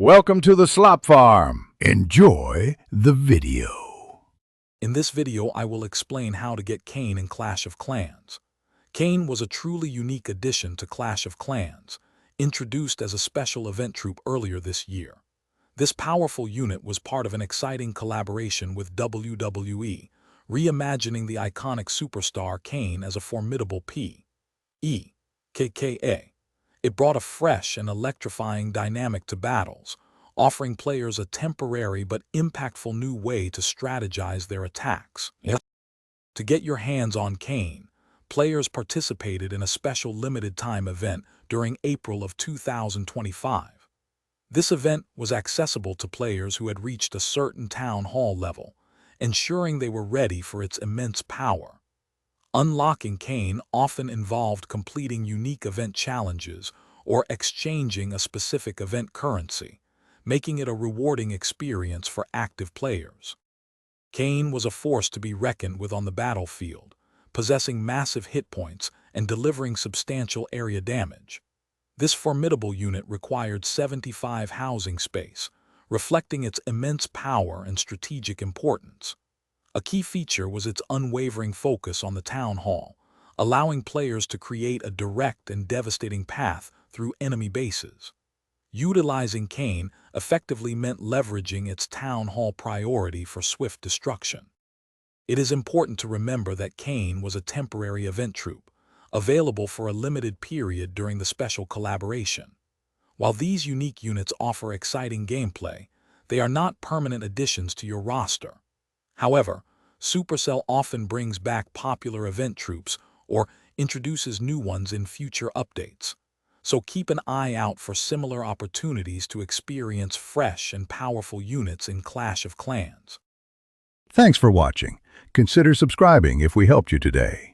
Welcome to the Slop Farm. Enjoy the video. In this video, I will explain how to get Kane in Clash of Clans. Kane was a truly unique addition to Clash of Clans, introduced as a special event troop earlier this year. This powerful unit was part of an exciting collaboration with WWE, reimagining the iconic superstar Kane as a formidable P.E.K.K.A. It brought a fresh and electrifying dynamic to battles, offering players a temporary but impactful new way to strategize their attacks. To get your hands on Kane, players participated in a special limited-time event during April of 2025. This event was accessible to players who had reached a certain town hall level, ensuring they were ready for its immense power. Unlocking Kane often involved completing unique event challenges or exchanging a specific event currency, making it a rewarding experience for active players. Kane was a force to be reckoned with on the battlefield, possessing massive hit points and delivering substantial area damage. This formidable unit required 75 housing space, reflecting its immense power and strategic importance. A key feature was its unwavering focus on the town hall, allowing players to create a direct and devastating path through enemy bases. Utilizing Kane effectively meant leveraging its town hall priority for swift destruction. It is important to remember that Kane was a temporary event troop, available for a limited period during the special collaboration. While these unique units offer exciting gameplay, they are not permanent additions to your roster. However, Supercell often brings back popular event troops or introduces new ones in future updates. So keep an eye out for similar opportunities to experience fresh and powerful units in Clash of Clans. Thanks for watching. Consider subscribing if we helped you today.